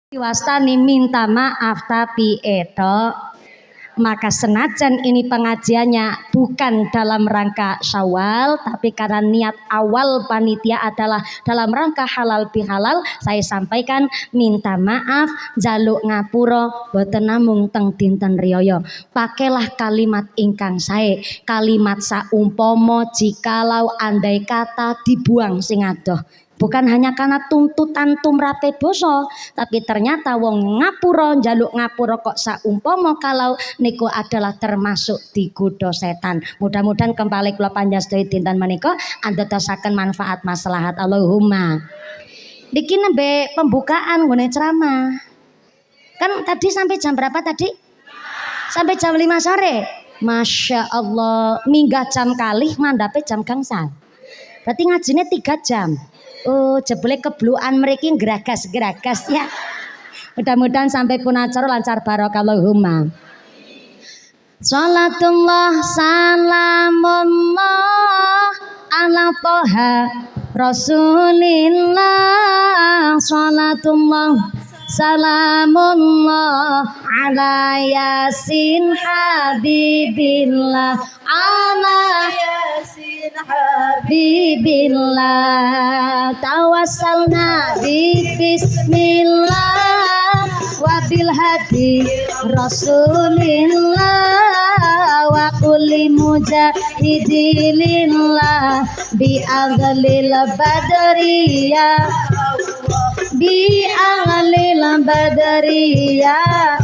Wastani minta maaf tapi maka senajan ini pengajiannya bukan dalam rangka Syawal tapi karena niat awal panitia adalah dalam rangka halal bihalal, saya sampaikan minta maaf jaluk ngapura boten namung teng dinten riyaya. Pakailah kalimat ingkang sae, kalimat saumpama jikalau andai kata dibuang sing adoh. Bukan hanya karena tuntutan tumrapé dosa, tapi ternyata wong ngapura njaluk ngapura kok saumpama kalau niku adalah termasuk digodha setan. Mudah-mudahan kembali kula panjastoi dinten menika andadosaken manfaat maslahat. Allahumma. Niki nembe pembukaan nggone ceramah. Kan tadi sampai jam berapa tadi? Sampai jam 5 sore. Masya Allah, minggah jam kalih mandape jam gangsal. Berarti ngajine 3 jam. Oh, jebule keblukan mriki geragas-geragas ya. Mudah-mudahan sampai pun acara lancar barokallahumma. Salatullah salamullah ala toha Rasulillah. Salatullah salamullah ala yasin habibillah ala yasin habibillah. Tawassalna bi bismillah wabil hadi Rasulillah wa kulli mujahidilillah bi aghlil badriyah bi aghlil badriyah.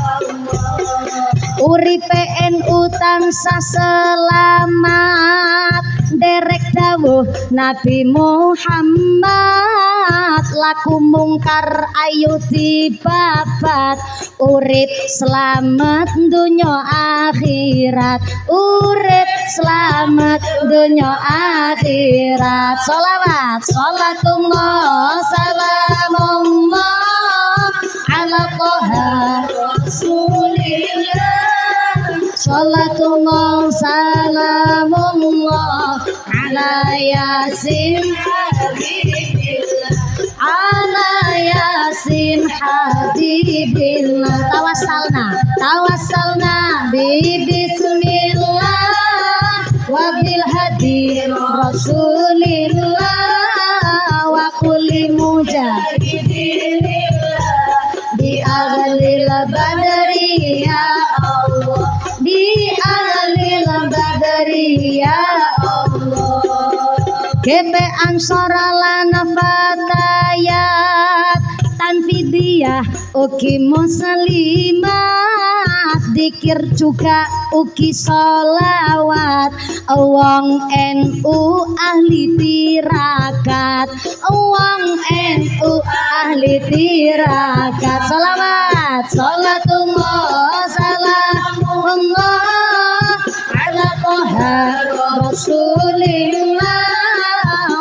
Uripe NU tansah selamat derek dawuh Nabi Muhammad. Laku mungkar ayu dibabat, urip selamat dunya akhirat, urip selamat dunya akhirat. Sholawat sholatullah salamullah ala toha Rasulillah. Salatullah salamullah ala yasin habibillah ala yasin habibillah. Tawassalna bi bismillah wabil hadi Rasulillah wa kulli mujahidilillah bi aghlil badriyah Allah bi aghlil badriyah Allah. GP Ansora lana fatayat tanfidiyah uki muslimat, dikir juga uki sholawat. Wong NU ahli tirakat, wong NU ahli tirakat. Sholawat sholatullah salamullah ala toha Rasulillah.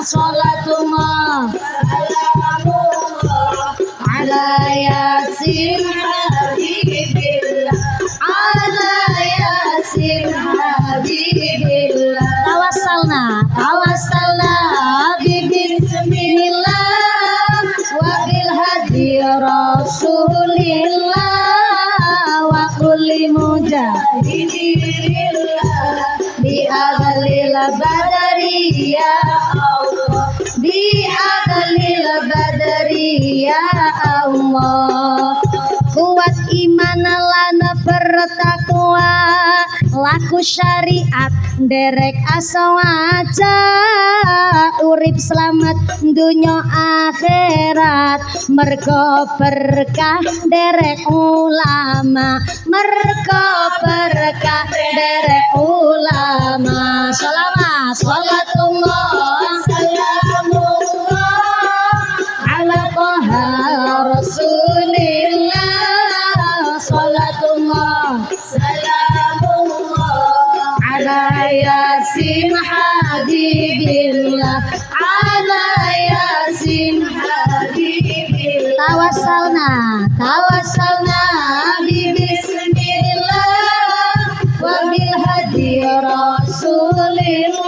Sholatullah salamullah ala yasin habibillah ala yasin habibillah. Tawassalna bi bismillah wabil hadi Rasulillah wa kulli mujahidillah bi aghlil badriyah Allah bi aghlil badriyah Allah. Kuat iman lan bertakwa, laku syariat derek asawaja, urip selamat dunya akhirat. Mergo berkah derek ulama, mergo berkah derek ulama. Sholawat sholatullah salamullah ala toha Rasulillah. Salatullah salamullah ala yasin habibillah ala yasin habibillah. Tawassalna bi bismillah wabil hadi Rasulillah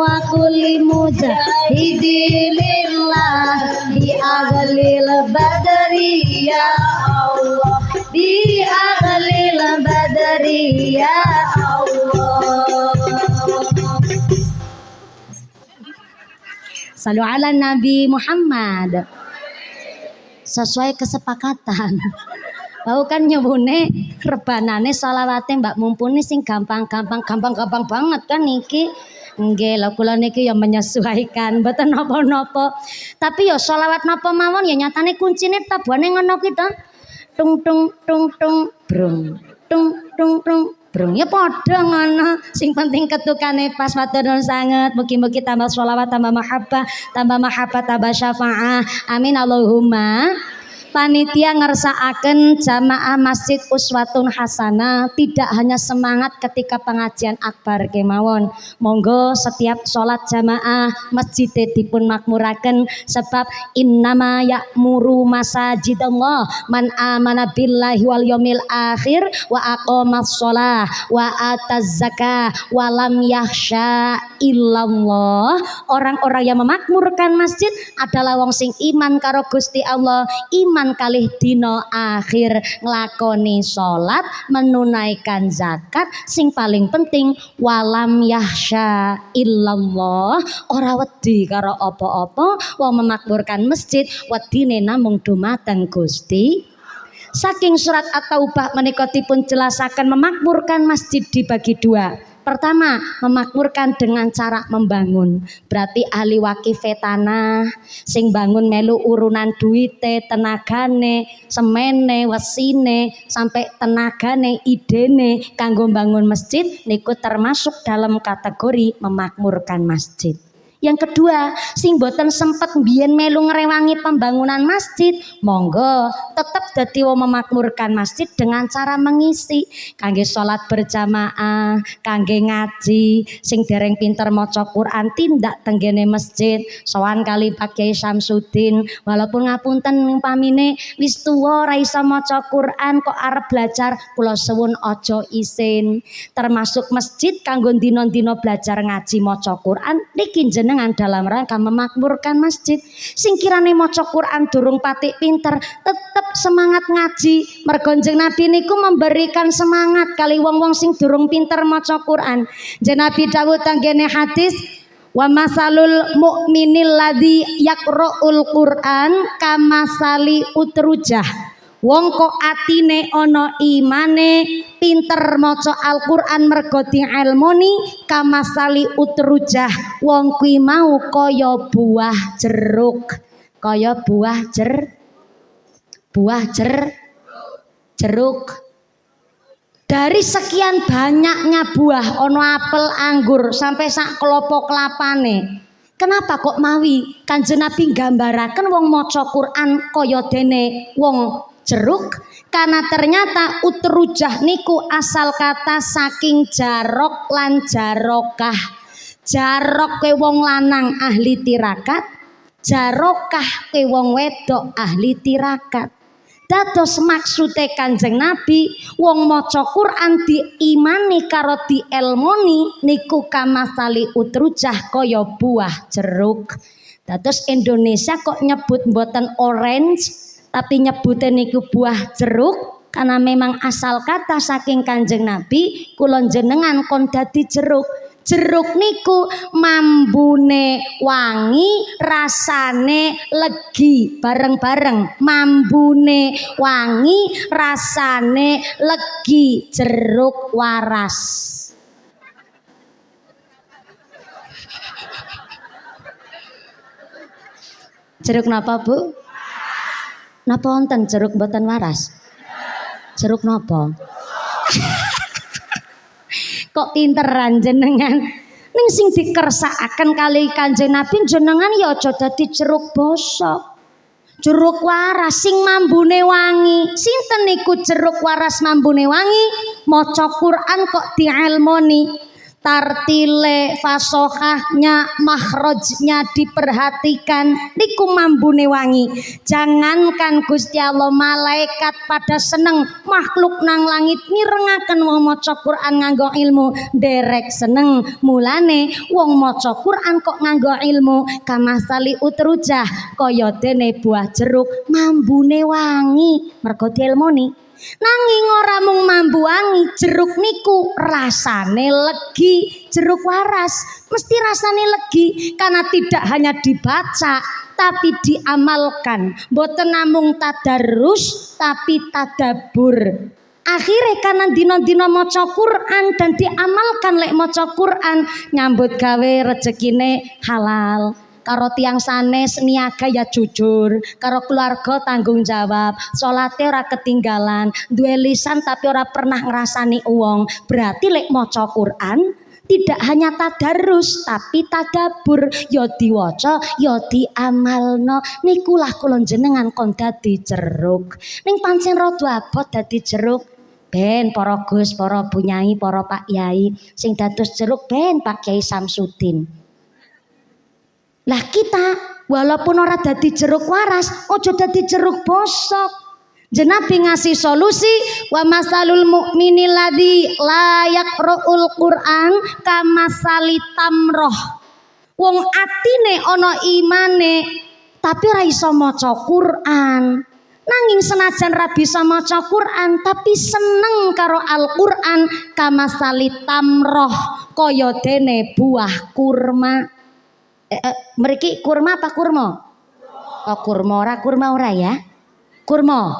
wa kulli mujahidilillah bi aghlil badri ya Allah, bi ahlil badri ya Allah. Salu ala Nabi Muhammad. Sesuai kesepakatan. Bau kan nyebune rebanane selawate Mbak Mumpuni sing gampang banget kan niki. Nggih, lha kula niki ya menyesuaikan, mboten napa-napa. Tapi ya selawat napa mawon ya nyatane kuncine tabuhane ngono ki to. Tung tung tung tung brung. Tung tung tung brung ya padha ngono. Sing penting ketukane pas matur nuwun sanget. Mugi-mugi tambah selawat, tambah mahabbah, tambah syafaah. Amin Allahumma. Panitia ngersakaken jamaah Masjid Uswatun Hasanah tidak hanya semangat ketika pengajian akbar kemawon. Monggo setiap sholat jamaah masjid dipun makmuraken sebab innama ya'muru masajidallah man amana billahi wal yaumil akhir wa aqamas shalah wa ataz zakah wa lam yakhsha illallah. Orang-orang yang memakmurkan masjid adalah wong sing iman karo Gusti Allah, iman kalih dina akhir, nglakoni salat, menunaikan zakat, sing paling penting walam yahsya illallah, ora wedi karo apa-apa, wong memakmurkan masjid wedine namung dumateng Gusti. Saking surat At-Taubah menika dipun jelasaken memakmurkan masjid dibagi dua. Pertama, memakmurkan dengan cara membangun. Berarti ahli wakife tanah, sing bangun melu urunan duite, tenagane, semene, wesine, sampai tenagane, idene kanggo bangun masjid niku termasuk dalam kategori memakmurkan masjid. Yang kedua, sing boten sempet biyen melu ngrewangi pembangunan masjid, monggo tetap dadi wong memakmurkan masjid dengan cara mengisi kangge salat berjamaah, kangge ngaji, sing dereng pinter maca Quran tindak tenggene masjid, sowan kali Pak Kiai Samsudin, walaupun ngapunten pamine wis tuwa ora iso maca Quran kok arep belajar, kula suwun aja isin. Termasuk masjid kanggo dina-dina belajar ngaji maca Quran niki jenengan dalam rangka memakmurkan masjid. Sing kirane maca Quran durung patik pinter tetep semangat ngaji, mergo Kanjeng Nabi niku memberikan semangat kali wong-wong sing durung pinter maca Quran. Jeneng Nabi dawuh tanggene hadis, wa masalul mu'minil ladzi yaqra'ul Qur'an kamasali utrujah. Wong kok atine ana imane pinter maca Al-Qur'an mergo dielmoni kamasali utrujah. Wong kuwi mau kaya buah jeruk. Kaya jeruk. Dari sekian banyaknya buah, ono apel, anggur, sampai sak kelopo kelapane. Kenapa kok mawi Kanjeng Nabi nggambaraken wong maca Quran kaya dene wong jeruk? Karena ternyata utrujah niku asal kata saking jarok lan jarokah. Jarok ke wong lanang ahli tirakat, jarokah ke wong wedok ahli tirakat. Dados maksude Kanjeng Nabi wong maca Quran diimani karo dielmoni niku kamasali utrujah kaya buah jeruk. Dados Indonesia kok nyebut mboten orange tapi nyebute niku buah jeruk karena memang asal kata saking Kanjeng Nabi kula jenengan kon dadi jeruk. Jeruk niku mambune wangi, rasane legi, bareng-bareng. Mambune wangi, rasane legi, jeruk waras. Jeruk napa, Bu? Napa wonten jeruk mboten waras? Jeruk napa? Kok pinteran jenengan ning sing dikersakaken kali Kanjeng Nabi jenengan ya aja dadi jeruk bosok, jeruk waras sing mambune wangi. Sinten niku jeruk waras mambune wangi? Maca Quran kok dielmoni. tartile, fasohahnya, makhrajnya diperhatikan, niku mambune wangi. Jangankan Gusti Allah, malaikat pada seneng, makhluk nang langit mirengaken wong maca Quran nganggo ilmu, derek seneng. Mulane wong maca Quran kok nganggo ilmu, kamasali utrujah, kaya dene buah jeruk mambune wangi mergo dielmoni. Nanging ora mung mambu wangi, jeruk niku rasane legi, jeruk waras mesti rasane legi karena tidak hanya dibaca tapi diamalkan. Mboten namung tadarus tapi tadabur. Akhirnya karena dina-dina maca Quran dan diamalkan lek maca Quran, nyambut gawe rezekine halal. Karo tiang sanes niaga ya jujur, karo keluarga tanggung jawab, salate ora ketinggalan, duwe lisan tapi ora pernah ngrasani uwong. Berarti lek maca Quran tidak hanya tadarus tapi tadabur, ya diwaca ya diamalno. Nikulah kula jenengan kon dadi jeruk. Ning pancen rada abot dadi jeruk. Ben para Gus, para Bu Nyai, para Pak Yai sing dados jeruk ben Pak Kyai Samsudin. Lah kita walaupun ora dadi jeruk waras, ojo dadi jeruk bosok. Nabi ngasih solusi, wa masalul mu'minil ladzi la yaqra'ul Qur'an kamasali tamroh. Wong atine ana imane tapi ora iso maca Qur'an. Nanging senajan ra bisa maca Qur'an tapi seneng karo Al-Qur'an, kamasali tamroh, kaya dene buah kurma. Mriki kurma apa kurma? Oh kurma ora ya. Kurma.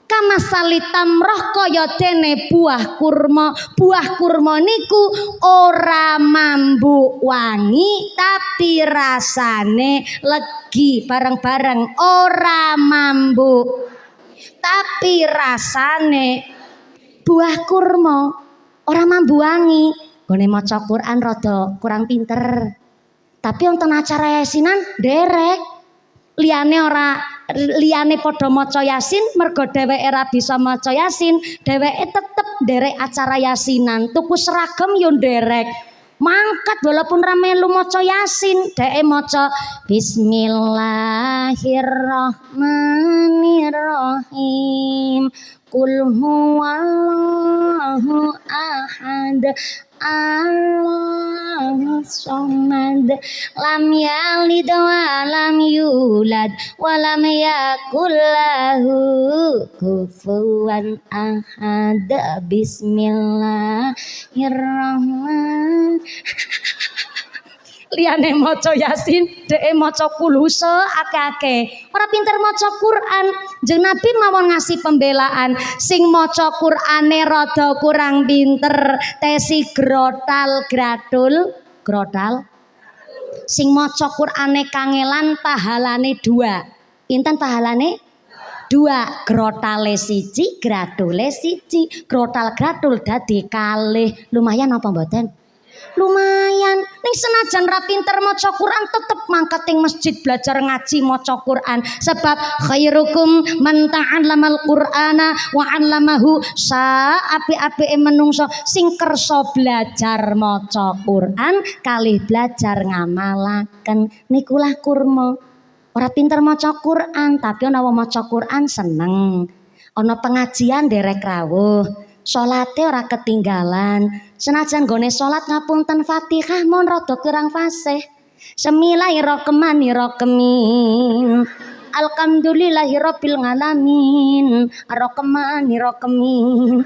Kamasali tamroh kaya dene buah kurma. Buah kurma niku ora mambu wangi tapi rasane legi. Bareng-bareng ora mambu tapi rasane buah kurma ora mambu wangi. Gone maca Quran rada kurang pinter. Tapi wonten acara yasinan derek, liyane padha maca yasin, mergo dheweke ora bisa maca yasin, dheweke tetep derek acara yasinan, tuku seragam yo derek. Mangkat walaupun ra melu maca yasin, dheweke maca Bismillahirrahmanirrahim. Qul huwallahu ahad. Allahus samad, lam yalid wa lam yulad wa lam yakul lahu kufuwan ahad. Bismillahirrahmanirrahim. Liyane maca yasin dhek maca kulhusa akeh-akeh. Ora pinter maca Quran. Jeung Nabi mawon ngasih pembelaan, sing maca Qurane rada kurang pinter, tesi grotal. Sing maca Qurane kangelan pahalane 2. Inten pahalane 2, grotale 1, gradule 1. Grotal gradul dadi 2. Lumayan apa mboten? Lumayan. Ning senajan ra pinter maca Quran tetep mangkat ing masjid belajar ngaji maca Quran. Sebab khairukum man ta'allamal Qur'ana wa 'allamahu. Api-apike menungso sing kersa belajar maca Quran kalih belajar ngamalaken. Nikulah kurma. Ora pinter maca Quran tapi ana wong maca Quran seneng. Ana pengajian derek rawuh. Salate ora ketinggalan. Senajan gone salat ngapunten Fatihah mon rada kurang fasih. Bismillahirrahmanirrahim. Alhamdulillahirabbil alamin. Arrahmanirrahim.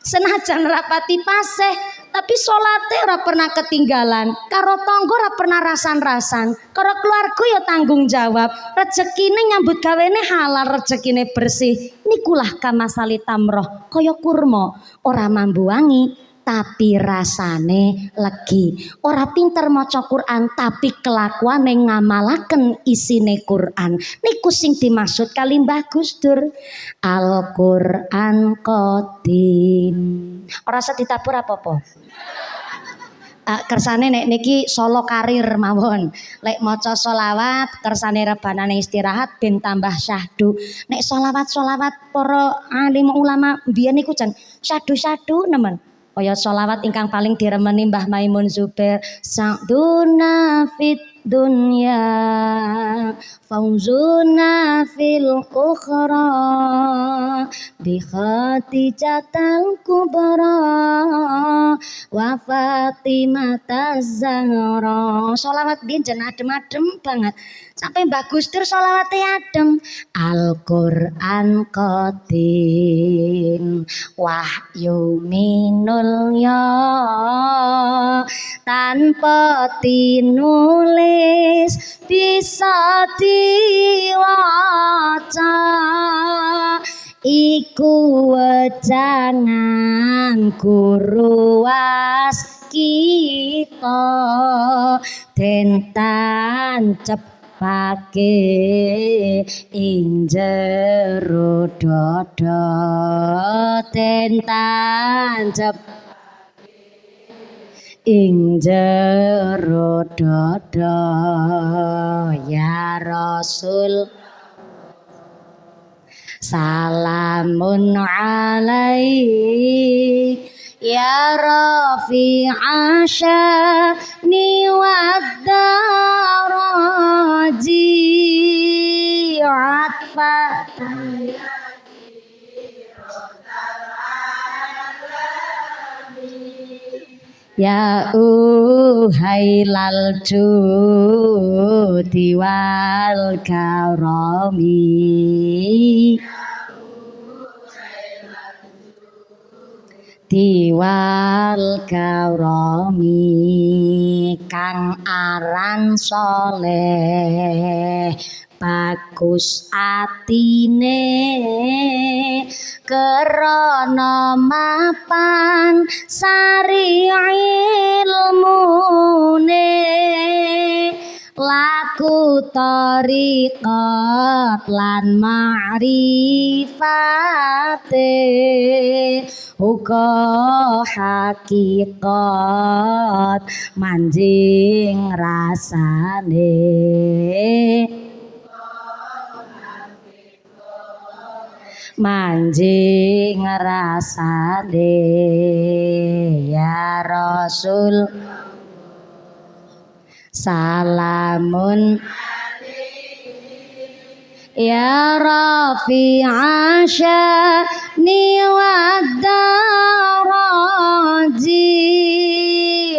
Senajan rapati fasih tapi salate ora pernah ketinggalan. Karo tangga ora pernah rasan-rasan. Karo keluarga ya tanggung jawab. Rezekine nyambut gawene halal, rezekine bersih. Nikulah kamasali tamroh, kaya kurma, ora mambu wangi tapi rasane legi. Ora pinter maca Quran tapi kelakuane ngamalaken isine Quran. Niku sing dimaksud kali Mbah Gus Dur. Al-Qur'an Qadim. Ora usah ditabur apa-apa. Kersane nek niki solo karir mawon. Lek maca selawat kersane rebanane istirahat ben tambah syahdu. Nek selawat para alim ulama biyen niku jan syahdu-syahdu nemen. kaya sholawat ingkang paling diremeni Mbah Maimun Zubair, sa'duna fit dunya fauzuna fil ukhra bi khatijatal kubra wa Fatimah Zahra. Sholawat dinjen adem-adem banget sampai Mbah Gustur sholawatnya adem. Al-Qur'an qadim wahyu minul ya tanpa tinulis bisa diwaca iku wejangan guru waskita den tancepake ing jero dada den tancep ing jero dada ya Rasul salamun alaik ya rafi'a sya'ni wad-daraji atfatan ya uhailal judi wal karami diwal karami kang aran soleh bagus atine kerana mapan sari ilmune laku tariqat lan ma'rifate uga hakikat manjing rasane manjing rasane ya Rasul salamun ya rafi'a sya'ni wad-daraji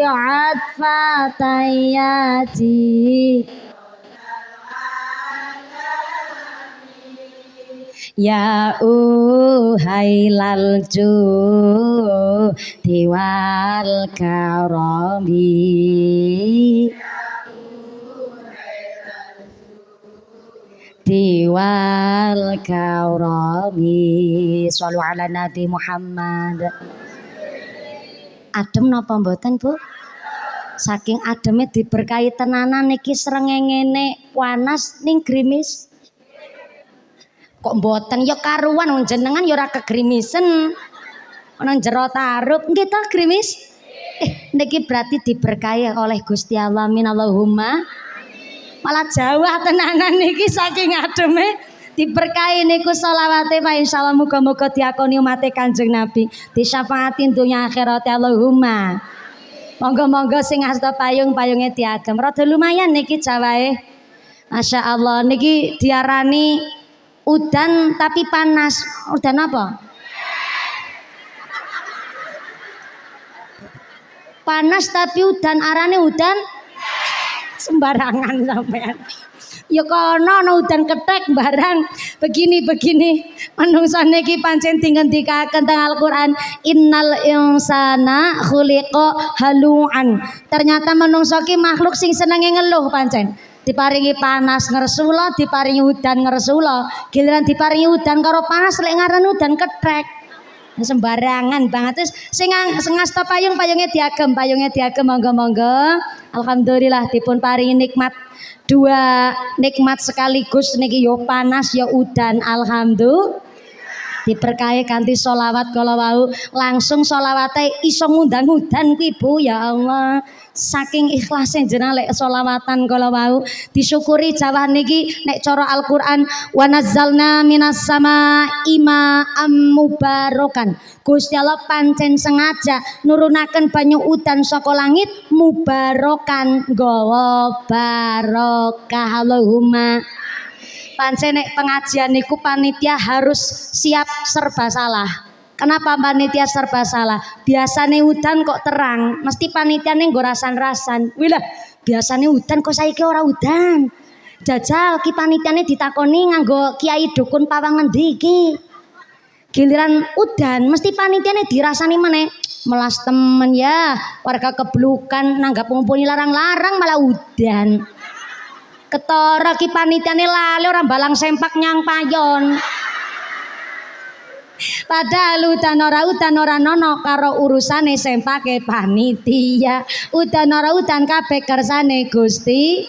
atfatayati ya uhailal judi wal karami diwal karami shollu ala Nabi Muhammad. Adem napa mboten Bu? Saking ademe diberkahi tenanan niki srengenge panas ning grimis. Kok mboten ya karuan wong jenengan ya ora kegrimisen. Ana jero tarup nggih ta grimis? Niki berarti diberkahi oleh Gusti Allah. Amin Allahumma. Malah Jawa tenanan niki saking ademe diberkahi niku sholawate Pak insyaallah muga-muga diakoni umat Kanjeng Nabi disyafaatin dunya akhirat Allahumma. Monggo-monggo sing asta payung-payunge diagem rada lumayan niki Jawae. Masya Allah niki diarani udan tapi panas. Udan apa? Panas tapi udan arane udan sembarangan sampean. Ya kono ana udan kethek barang begini manungsa niki pancen dingendikaken teng Al-Qur'an innal insana khuliqa haluan. Ternyata manungsa ki makhluk sing senenge ngeluh pancen. Diparingi panas ngersula, diparingi udan ngersula. Giliran diparingi udan karo panas lek ngaran udan kethek. Sembarangan banget terus sing ngasta payung-payunge diagem monggo-monggo. Alhamdulillah dipun paringi nikmat dua nikmat sekaligus niki yo panas yo udan alhamdulillah. Diberkahi kanthi sholawat kala wau langsung sholawate iso ngundang udan kuwi Bu ya Allah. Saking ikhlasnya jenengan lek sholawatan kala wau disyukuri jawah niki nek cara Al-Qur'an wa nazzalna minas sama ima mubarakan. Gusti Allah pancen sengaja nurunaken banyu udan saka langit mubarakan gawa barokah Allahumma. Pancen nek pengajian niku panitia harus siap serba salah. Kenapa panitia serba salah? Biasanya udan kok terang, mesti panitiane nggo rasan-rasan. Wilah, biasanya udan kok saiki ora udan. Jajal ki panitiane ditakoni nganggo kiai dukun pawang ngendi iki. Giliran udan mesti panitiane dirasani meneh. Melas temen ya, warga keblukan nanggap ngumpuli larang-larang malah udan. Ketara ki panitiane lali orang balang sempak nyang payon. Padahal udan ora nono karo urusane sempake panitia. Udan ora udan kabeh kersane Gusti.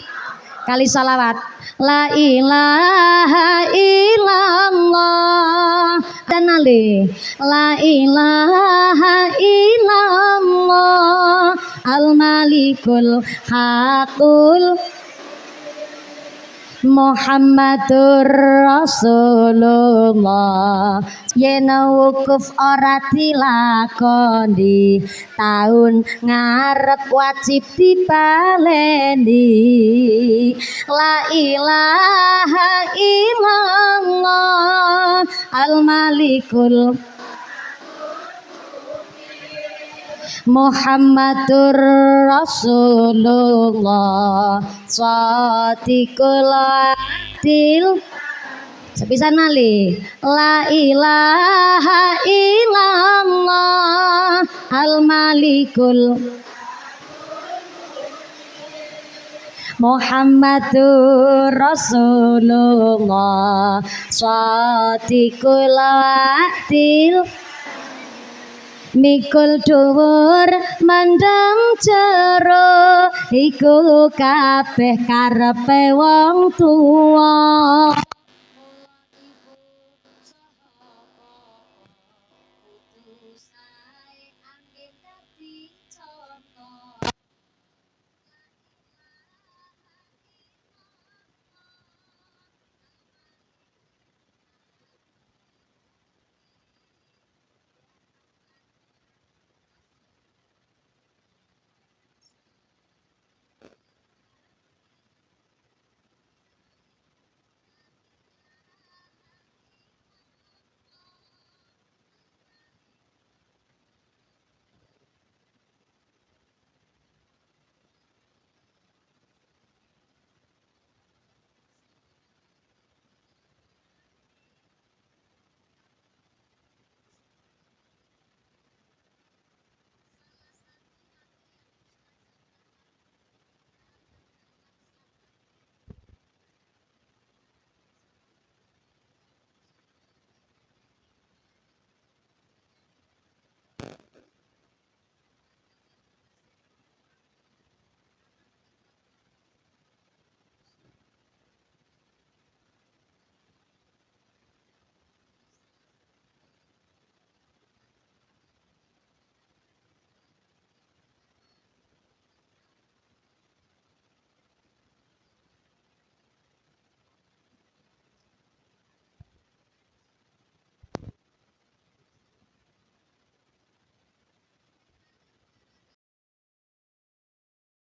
Kali salawat. La ilaha illallah. Dan ali. La ilaha illallah. Al-Malikul Hakul Muhammadur Rasulullah. Yena wukuf ora dilakoni taun ngarep wajib dipaleni. La ilaha illallah al-malikul Muhammadur Rasulullah Shadiqul Adil. Sepisan nali. La ilaha illallah al-malikul Muhammadur Rasulullah Shadiqul Adil. Mikul dhuwur mandang jero iku kabeh karepe wong tuwa.